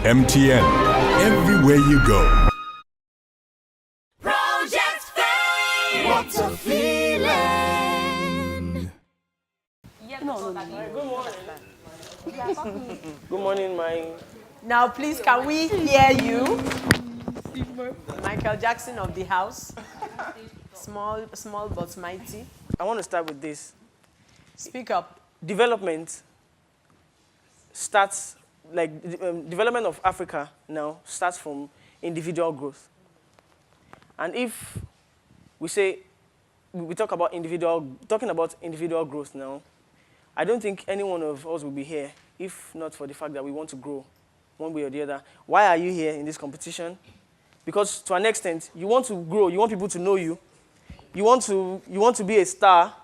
MTN, everywhere you go. Project Fame! What a feeling! Good morning, my... Now, please, can we hear you? Michael Jackson of the house. Small but mighty. I want to start with this. Speak up. Development starts, development of Africa now starts from individual growth. And if we say, we talking about individual growth now, I don't think any one of us will be here if not for the fact that we want to grow one way or the other. Why are you here in this competition? Because to an extent, you want to grow, you want people to know you, you want to be a star,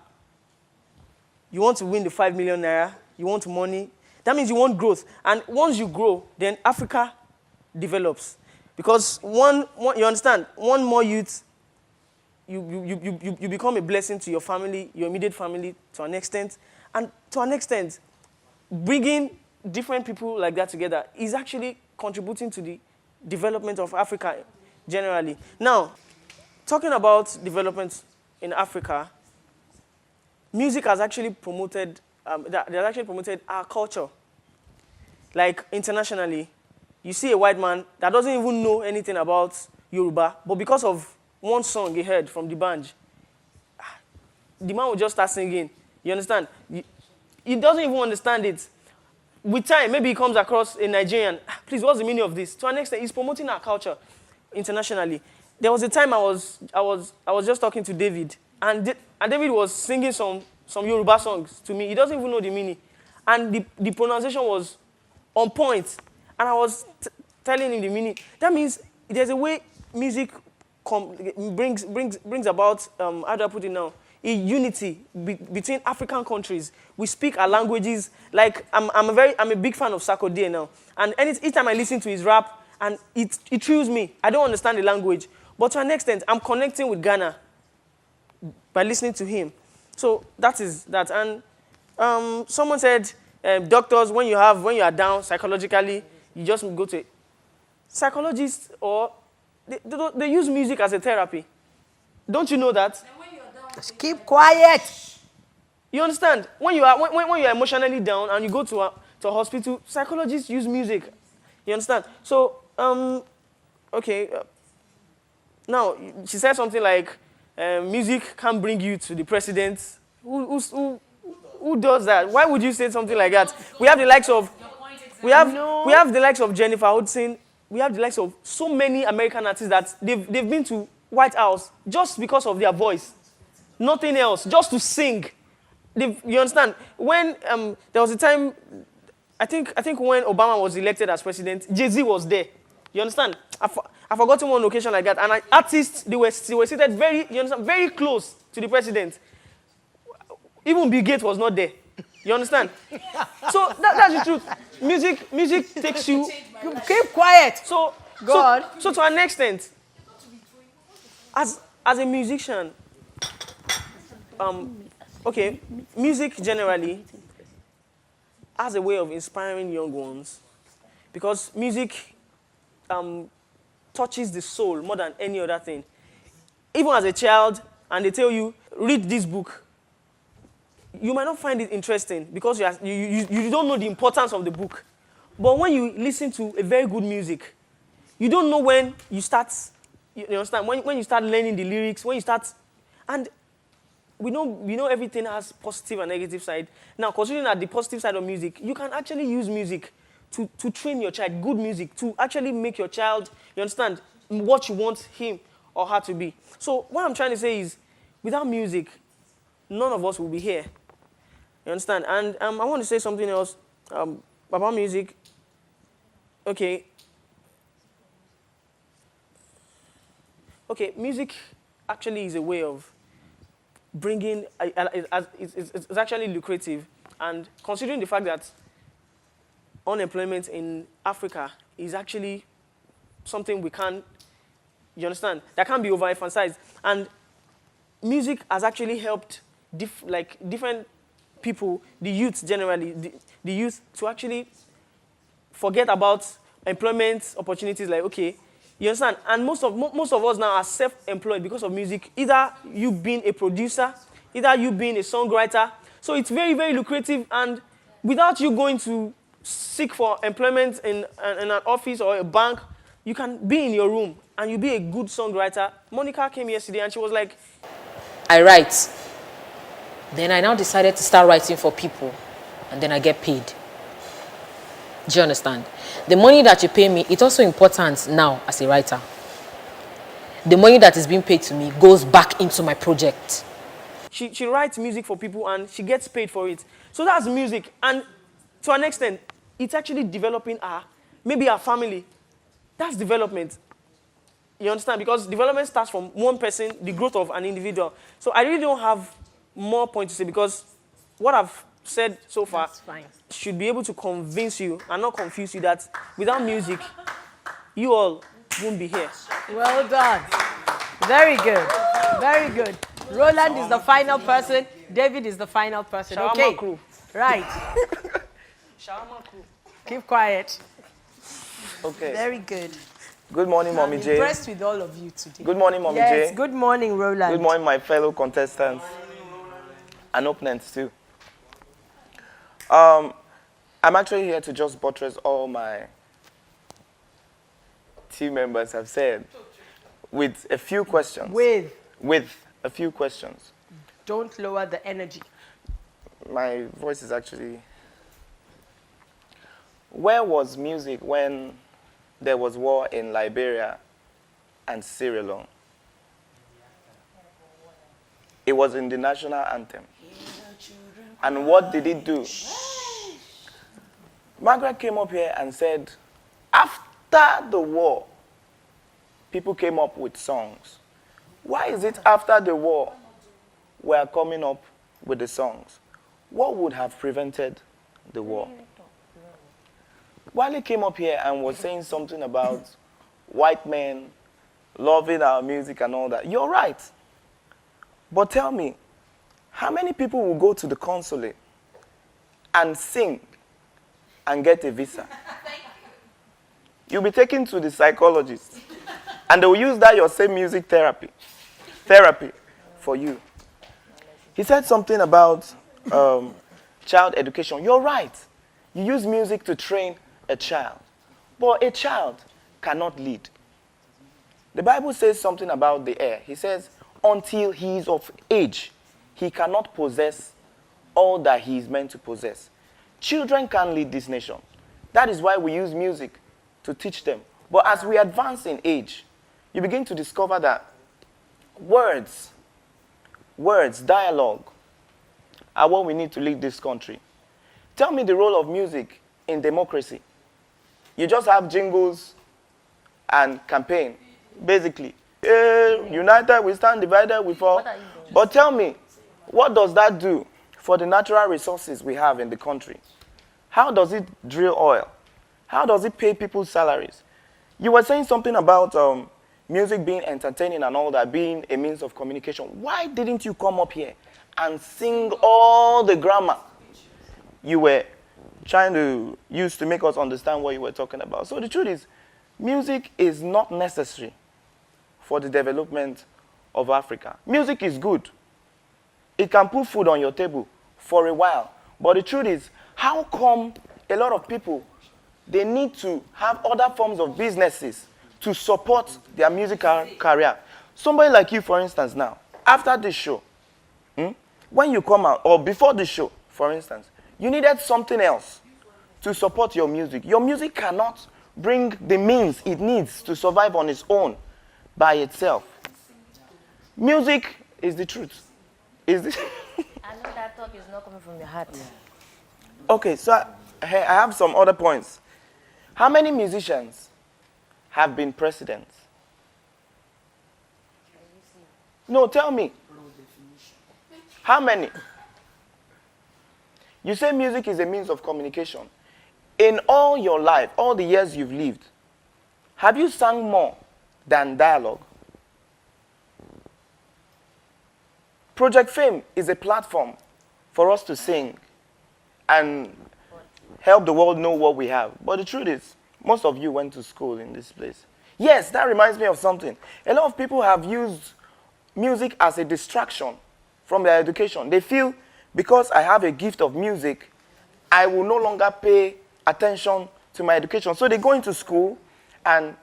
you want to win the 5 million naira, you want money. That means you want growth. And once you grow, then Africa develops. Because you understand, one more youth, you become a blessing to your family, your immediate family, to an extent. And to an extent, bringing different people like that together is actually contributing to the development of Africa generally. Now, talking about development in Africa, music has actually promoted, our culture. Like internationally, you see a white man that doesn't even know anything about Yoruba, but because of one song he heard from the band, the man will just start singing. You understand? He doesn't even understand it. With time, maybe he comes across a Nigerian. Please, what's the meaning of this? To an extent, he's promoting our culture internationally. There was a time I was just talking to David, and David was singing some Yoruba songs to me. He doesn't even know the meaning, and the pronunciation was on point. And I was telling him the meaning. That means there's a way music brings about, how do I put it now, a unity between African countries. We speak our languages. Like, I'm a big fan of Sarkodie now. And each time I listen to his rap, and it thrills me. I don't understand the language. But to an extent, I'm connecting with Ghana by listening to him. So that is that. And someone said, doctors, when you are down psychologically, you just go to psychologists, or they use music as a therapy. Don't you know that? Just keep quiet. You understand? When you are emotionally down and you go to a hospital, psychologists use music. You understand? So, okay. Now, she said something like, music can bring you to the president. Who does that? Why would you say something like that? We have the likes of, we have the likes of Jennifer Hudson. We have the likes of so many American artists that they've been to White House just because of their voice. Nothing else, just to sing. You understand? When there was a time, I think when Obama was elected as president, Jay-Z was there. You understand? I've forgotten one occasion like that. And artists, they were seated very close to the president. Even Bill Gates was not there. You understand? So that's the truth. Music takes you. Keep quiet. So to an extent, as a musician, okay, music generally has a way of inspiring young ones, because music touches the soul more than any other thing. Even as a child, and they tell you, read this book, you might not find it interesting because you don't know the importance of the book. But when you listen to a very good music, you don't know when you start, you understand, when you start learning the lyrics, when you start, and we know everything has positive and negative side. Now, considering that the positive side of music, you can actually use music to train your child, good music, to actually make your child, you understand, what you want him or her to be. So what I'm trying to say is, without music, none of us will be here. You understand? And I want to say something else about music. Okay. Okay, music actually is a way of bringing, it's actually lucrative. And considering the fact that unemployment in Africa is actually something we can't, you understand, that can't be overemphasized. And music has actually helped different people, the youth generally, the youth to actually forget about employment opportunities, like, okay, you understand? And most of us now are self-employed because of music. Either you being a producer, either you being a songwriter. So it's very, very lucrative, and without you going to seek for employment in an office or a bank, you can be in your room and you be a good songwriter. Monica came yesterday and she was like, I write. Then I now decided to start writing for people, and then I get paid. Do you understand? The money that you pay me, it's also important now as a writer. The money that is being paid to me goes back into my project. she writes music for people and she gets paid for it. So that's music. And to an extent, it's actually developing maybe our family. That's development. You understand? Because development starts from one person, the growth of an individual. So I really don't have more points to say, because what I've said so far should be able to convince you and not confuse you that without music, you all won't be here. Well done. Very good. Very good. Roland is the final person. David is the final person. Shawarma Okay. crew. Right. Shawarma crew. Keep quiet. Okay. Very good. Good morning, Mommy I'm J. impressed with all of you today. Good morning, Mommy Yes. J. Good morning, Roland. Good morning, my fellow contestants and opponents too. I'm actually here to just buttress all my team members have said with a few questions. With a few questions. Don't lower the energy. My voice is actually... Where was music when there was war in Liberia and Sierra Leone? It was in the national anthem. And what did it do? Margaret came up here and said, after the war, people came up with songs. Why is it after the war we are coming up with the songs? What would have prevented the war? Wale came up here and was saying something about white men loving our music and all that. You're right. But tell me, how many people will go to the consulate and sing and get a visa? You'll be taken to the psychologist, and they will use that your same music therapy for you. He said something about child education. You're right. You use music to train a child, but a child cannot lead. The Bible says something about the heir. He says, until he is of age, he cannot possess all that he is meant to possess. Children can't lead this nation. That is why we use music to teach them. But as we advance in age, you begin to discover that words, dialogue, are what we need to lead this country. Tell me the role of music in democracy. You just have jingles and campaign, basically. United we stand, divided we fall. But tell me, what does that do for the natural resources we have in the country? How does it drill oil? How does it pay people's salaries? You were saying something about music being entertaining and all that, being a means of communication. Why didn't you come up here and sing all the grammar you were trying to use to make us understand what you were talking about? So the truth is, music is not necessary for the development of Africa. Music is good. It can put food on your table for a while. But the truth is, how come a lot of people, they need to have other forms of businesses to support their musical career? Somebody like you, for instance, now, after this show, when you come out, or before the show, for instance, you needed something else to support your music. Your music cannot bring the means it needs to survive on its own by itself. Music is the truth. Is this? I know that talk is not coming from your heart. Okay, so I have some other points. How many musicians have been presidents? No, tell me. How many? You say music is a means of communication. In all your life, all the years you've lived, have you sung more than dialogue? Project Fame is a platform for us to sing and help the world know what we have. But the truth is, most of you went to school in this place. Yes, that reminds me of something. A lot of people have used music as a distraction from their education. They feel because I have a gift of music, I will no longer pay attention to my education. So they go into school and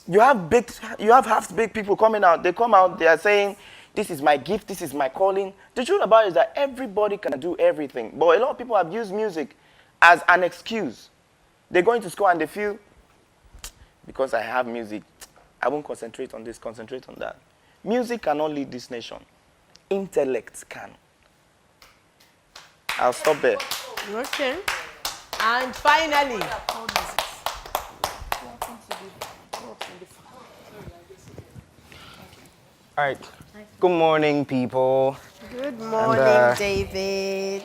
you have half-baked people coming out. They come out, they are saying, this is my gift, this is my calling. The truth about it is that everybody can do everything. But a lot of people have used music as an excuse. They go into school and they feel, because I have music, I won't concentrate on this, concentrate on that. Music cannot lead this nation. Intellect can. I'll stop there. Okay. And finally, All right. Good morning, people. good morning, David.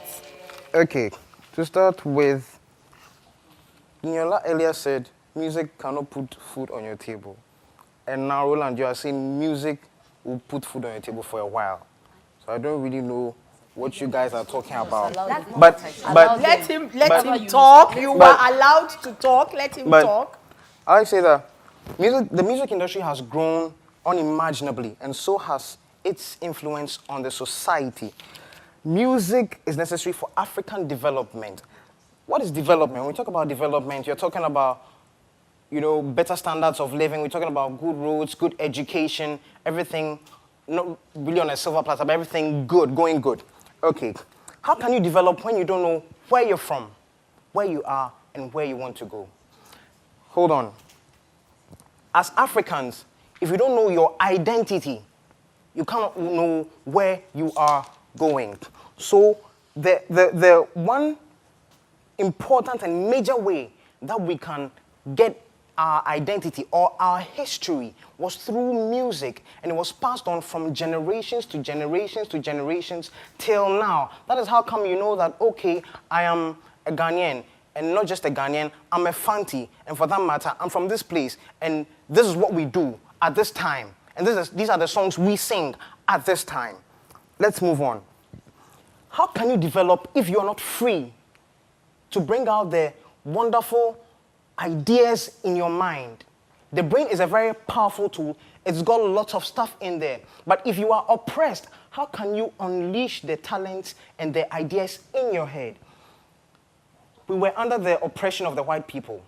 Okay, to start with, Niola earlier said music cannot put food on your table. And now, Roland, you are saying music will put food on your table for a while. So I don't really know what you guys are talking about. But Let him talk. You are allowed to talk. Let him talk. I like to say that the music industry has grown unimaginably, and so has its influence on the society. Music is necessary for African development. What is development? When we talk about development, you're talking about, better standards of living. We're talking about good roads, good education, everything, not really on a silver platter, but everything good, going good. Okay, how can you develop when you don't know where you're from, where you are, and where you want to go? Hold on. As Africans, if you don't know your identity, you cannot know where you are going. So the one important and major way that we can get our identity or our history was through music, and it was passed on from generations to generations to generations till now. That is how come you know that, okay, I am a Ghanaian, and not just a Ghanaian, I'm a Fanti, and for that matter, I'm from this place, and this is what we do at this time. And these are the songs we sing at this time. Let's move on. How can you develop if you're not free to bring out the wonderful ideas in your mind? The brain is a very powerful tool. It's got lots of stuff in there. But if you are oppressed, how can you unleash the talents and the ideas in your head? We were under the oppression of the white people.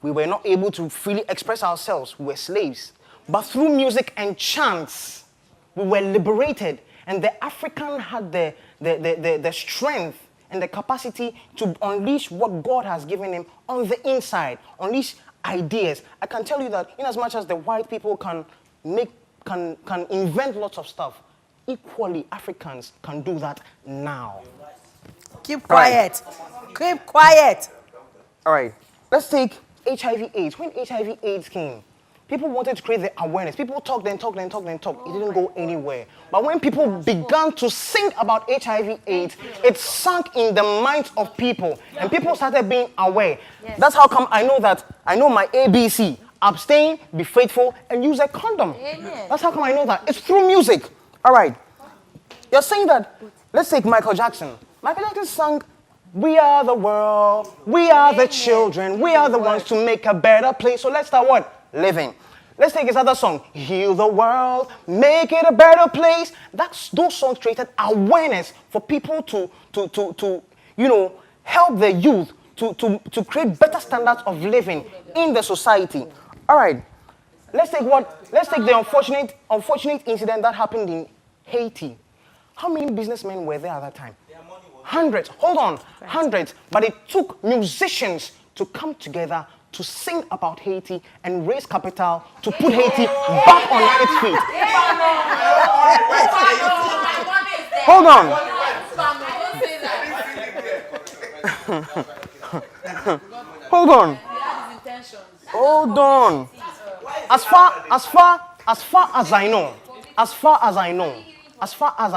We were not able to freely express ourselves. We were slaves. But through music and chants, we were liberated. And the African had the strength and the capacity to unleash what God has given him on the inside, unleash ideas. I can tell you that in as much as the white people can invent lots of stuff, equally Africans can do that now. Keep quiet. Right. Keep quiet. All right. Let's take HIV/AIDS. When HIV/AIDS came, people wanted to create the awareness. People talked and talked and talked and talked. It didn't go anywhere. But when people began to sing about HIV/AIDS, it sank in the minds of people. And people started being aware. Yes. That's how come I know my ABC. Abstain, be faithful, and use a condom. Amen. That's how come I know that. It's through music. All right. You're saying that, let's take Michael Jackson. Michael Jackson sang, "We are the world, we are the children, we are the ones to make a better place." So let's start what? Living. Let's take his other song, "Heal the world, make it a better place." Those songs created awareness for people to help the youth to create better standards of living in the society. All right. Let's take the unfortunate incident that happened in Haiti. How many businessmen were there at that time? Hundreds. Hold on. Hundreds. But it took musicians to come together to sing about Haiti and raise capital to put Haiti back on its feet. Hold on. Hold on. Hold on. As far as I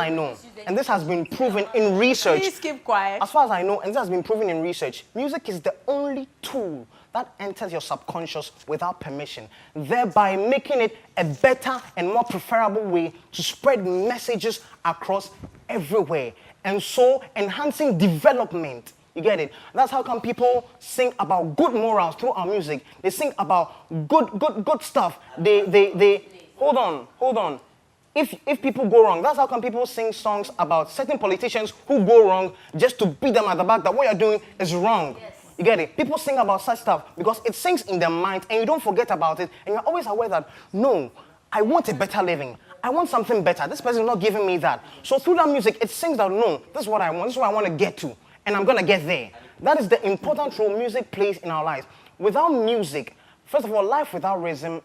know, and this has been proven in research. Please keep quiet. As far as I know, and this has been proven in research, music is the only tool that enters your subconscious without permission, thereby making it a better and more preferable way to spread messages across everywhere, and so enhancing development You get it? That's how come people sing about good morals through our music. They sing about good stuff. They hold on. If people go wrong, that's how come people sing songs about certain politicians who go wrong just to beat them at the back that what you're doing is wrong. Yes. You get it? People sing about such stuff because it sinks in their mind and you don't forget about it and you're always aware that, no, I want a better living. I want something better. This person is not giving me that. So through that music, it sings that, no, this is what I want. This is what I want to get to. And I'm going to get there. That is the important role music plays in our lives. Without music, first of all, life without rhythm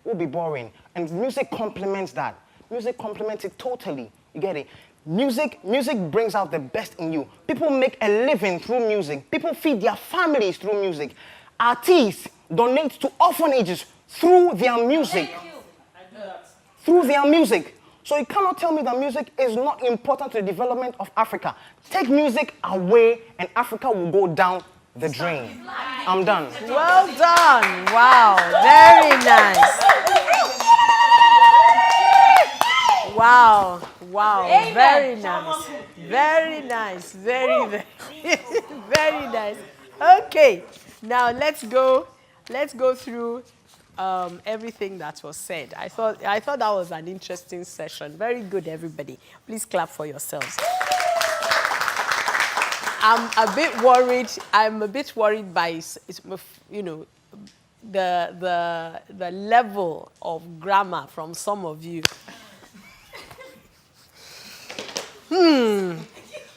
will be boring. And music complements that. Music complements it totally. You get it? Music brings out the best in you. People make a living through music. People feed their families through music. Artists donate to orphanages through their music. Through their music. So you cannot tell me that music is not important to the development of Africa. Take music away and Africa will go down the drain. I'm done. Well done. Wow. Very nice. Wow. Wow. Very nice. Very nice. Very nice. Okay. Now let's go through everything that was said. I thought that was an interesting session. Very good, everybody. Please clap for yourselves. I'm a bit worried by, you know, the level of grammar from some of you.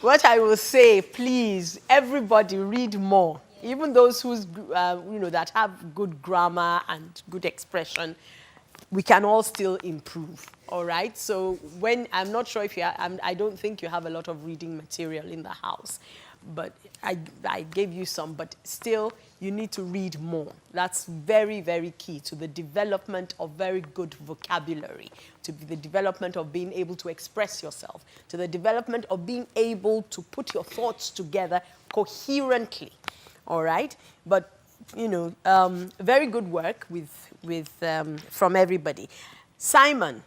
What I will say, please, everybody read more. Even those who's, that have good grammar and good expression, we can all still improve. All right. So I'm not sure if I don't think you have a lot of reading material in the house, but I gave you some. But still, you need to read more. That's very, very key to the development of very good vocabulary, to the development of being able to express yourself, to the development of being able to put your thoughts together coherently. All right, but very good work from everybody. Simon,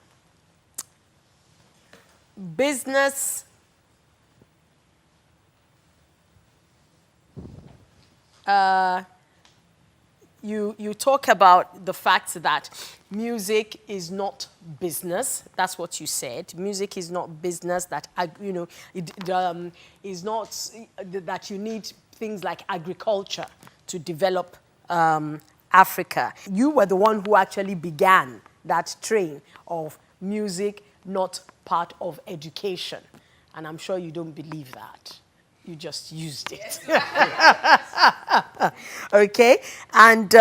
business. You talk about the fact that music is not business. That's what you said. Music is not business. That is not that you need things like agriculture to develop Africa. You were the one who actually began that train of music not part of education. And I'm sure you don't believe that. You just used it. Okay? And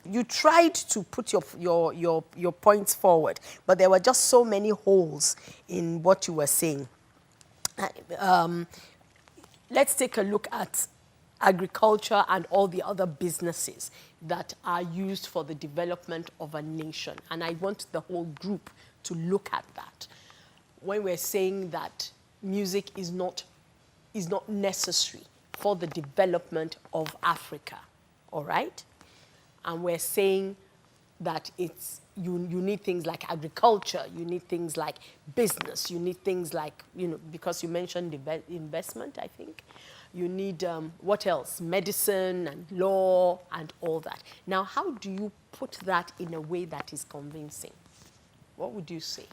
you tried to put your points forward, but there were just so many holes in what you were saying. Let's take a look at agriculture and all the other businesses that are used for the development of a nation. And I want the whole group to look at that. When we're saying that music is not necessary for the development of Africa, all right? And we're saying that you need things like agriculture, you need things like business, you need things like, because you mentioned investment, I think. You need, what else? Medicine and law and all that. Now, how do you put that in a way that is convincing? What would you say?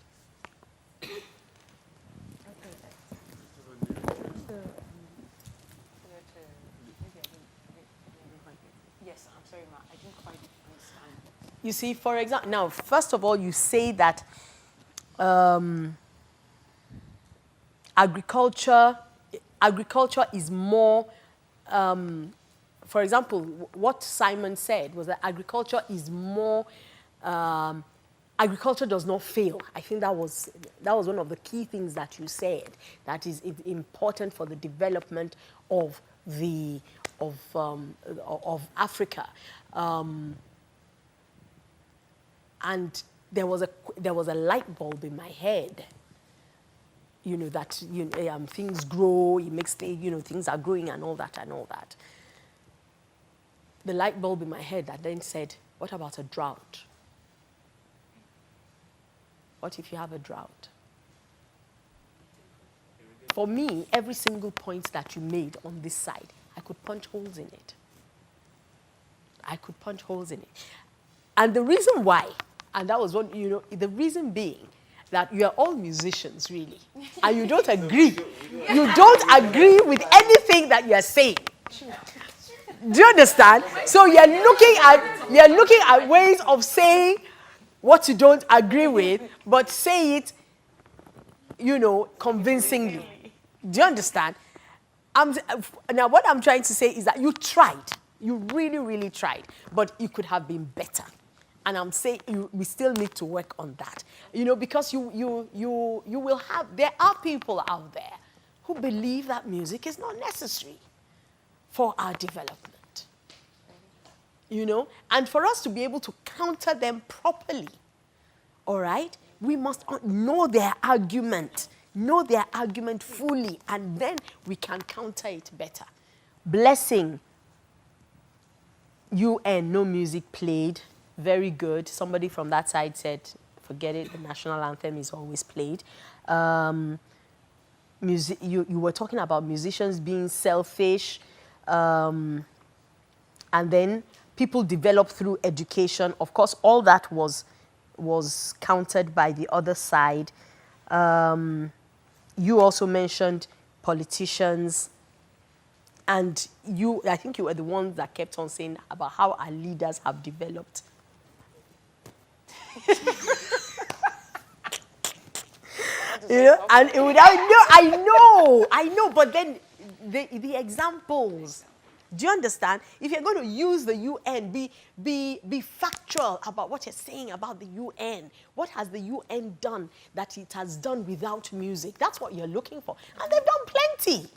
Yes, I'm sorry, Ma. I didn't quite understand. You see, for example, now, first of all, you say that agriculture is more, for example, what Simon said was that agriculture is more, agriculture does not fail. I think that was one of the key things that you said, that is important for the development of Africa. And there was a light bulb in my head. That things grow, it makes things are growing and all that. The light bulb in my head that then said, what about a drought? What if you have a drought? for me, every single point that you made on this side, I could punch holes in it. I could punch holes in it. And the reason why, and that was what, the reason being that you are all musicians, really, and you don't agree. You don't agree with anything that you are saying. Do you understand? So you're looking at ways of saying what you don't agree with, but say it, convincingly. Do you understand? Now, what I'm trying to say is that you tried. You really, really tried, but you could have been better. And I'm saying we still need to work on that. Because you will have, there are people out there who believe that music is not necessary for our development. And for us to be able to counter them properly, all right, we must know their argument fully, and then we can counter it better. Blessing. UN, no music played. Very good. Somebody from that side said, forget it, the national anthem is always played. You were talking about musicians being selfish, and then people develop through education. Of course, all that was countered by the other side. You also mentioned politicians, and I think you were the ones that kept on saying about how our leaders have developed. And I know, but then the examples. Do you understand? If you're going to use the UN, be factual about what you're saying about the UN. What has the UN done that it has done without music? That's what you're looking for. And they've done plenty.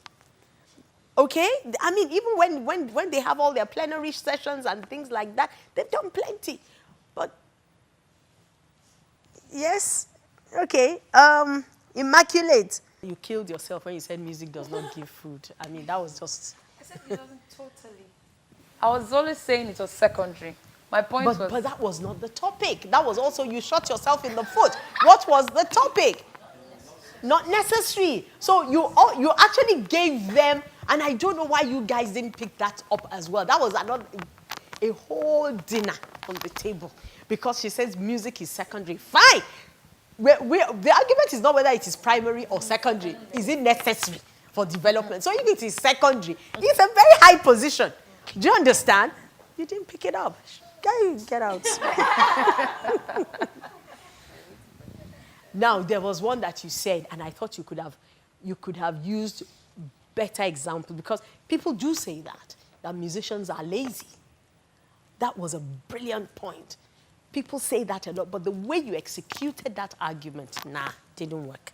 Okay? I mean, even when they have all their plenary sessions and things like that, they've done plenty. But, yes, okay. Immaculate. You killed yourself when you said music does not give food. I mean, that was just... I said it doesn't totally. I was always saying it was secondary. My point was... But that was not the topic. That was also, you shot yourself in the foot. What was the topic? Not necessary. So you actually gave them, and I don't know why you guys didn't pick that up as well. That was a whole dinner on the table. Because she says music is secondary. Fine. The argument is not whether it is primary or secondary. Is it necessary for development? So if it is secondary, it's a very high position. Do you understand? You didn't pick it up. Guy, get out. Now, there was one that you said, and I thought you could have used better example, because people do say that musicians are lazy. That was a brilliant point. People say that a lot, but the way you executed that argument, didn't work.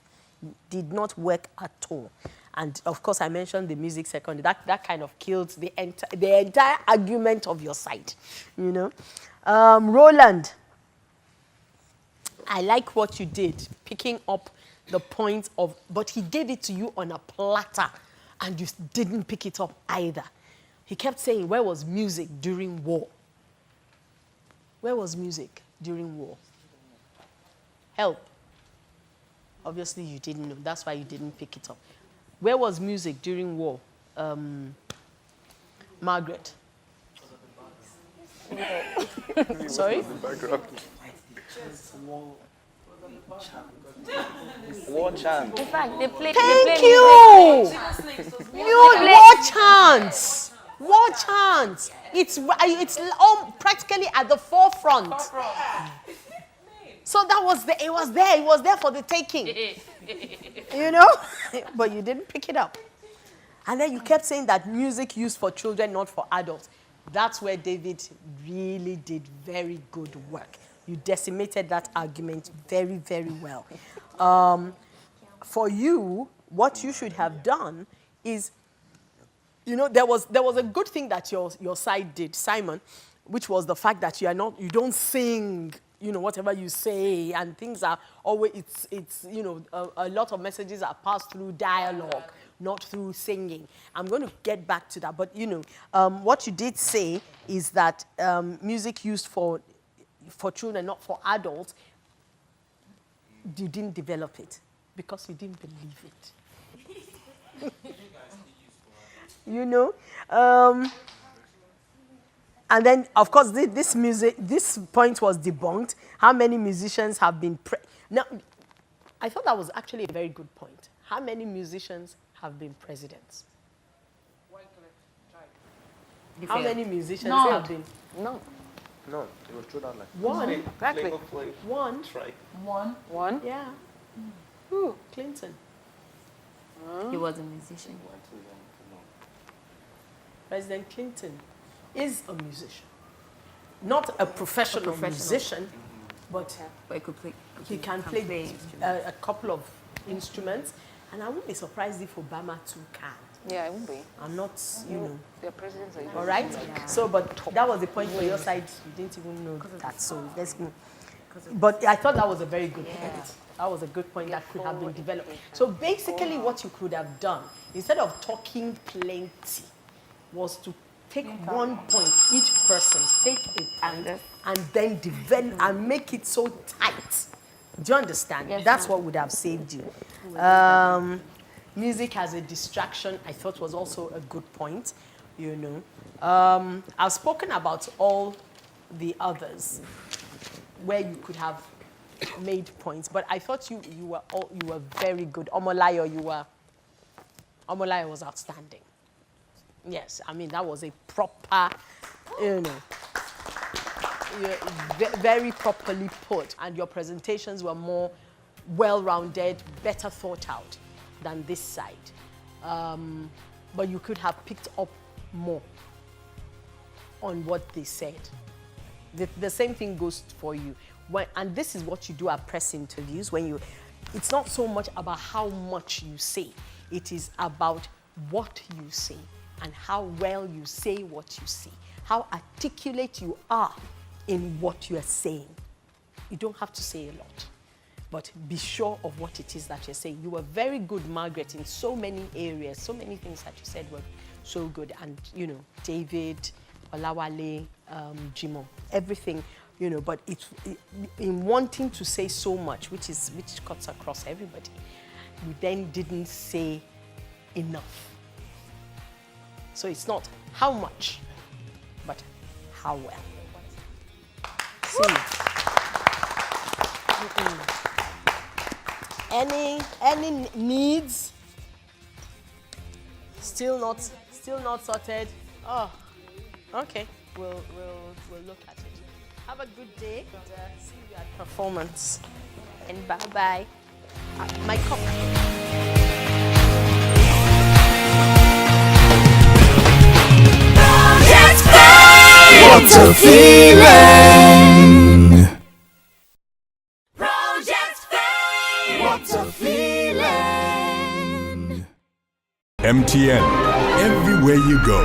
Did not work at all. And of course, I mentioned the music secondary. That kind of killed the entire argument of your side, Roland, I like what you did, picking up the point of, but he gave it to you on a platter, and you didn't pick it up either. He kept saying, where was music during war? Where was music during war? Help. Obviously, you didn't know. That's why you didn't pick it up. Where was music during war? Margaret. Sorry? War chant. In fact, they play. Thank you. War chants. War chants. It's all practically at the forefront. So it was there for the taking. But you didn't pick it up. And then you kept saying that music used for children, not for adults. That's where David really did very good work. You decimated that argument very, very well. For you, what you should have done is, there was a good thing that your side did, Simon, which was the fact that you don't sing, whatever you say, and things are always, a lot of messages are passed through dialogue, not through singing. I'm going to get back to that, but what you did say is that music used for children, not for adults, you didn't develop it because you didn't believe it. You know? And then, of course, this point was debunked. How many musicians have been... Now, I thought that was actually a very good point. How many musicians have been presidents? How many musicians have been... No. No, it was through that line. One. Exactly. One. One. Yeah. Who? Clinton. He was a musician. President Clinton is a musician. Not a professional musician, but But he could play. he can play a couple of instruments. And I wouldn't be surprised if Obama too can. Yeah, it won't be. I'm not, you know. Their presidents are All right? So, but that was the point for your side. You didn't even know that. So let's go. But I thought that was a very good point. That was a good point that could have been developed. So basically what you could have done, instead of talking plenty, was to take 1 point, each person, take a point, and then develop and make it so tight. Do you understand? Yes, That's what would have saved you. Music as a distraction, I thought was also a good point, you know. I've spoken about all the others where you could have made points, but I thought you were very good. Omolayo was outstanding. Yes, I mean, that was a proper, you know, very properly put, and your presentations were more well-rounded, better thought out than this side. But you could have picked up more on what they said. The same thing goes for you. And this is what you do at press interviews. It's not so much about how much you say. It is about what you say and how well you say what you say, how articulate you are in what you are saying. You don't have to say a lot, but be sure of what it is that you're saying. You were very good, Margaret, in so many areas. So many things that you said were so good. And, you know, David, Olawale, Jimo, everything, you know, but in wanting to say so much, which cuts across everybody, you then didn't say enough. So it's not how much, but how well. See. Any needs? Still not sorted. Oh, okay. We'll look at it. Have a good day. See you at performance. And bye bye. My cup. What a feeling! Project Fame. What a feeling. MTN, everywhere you go.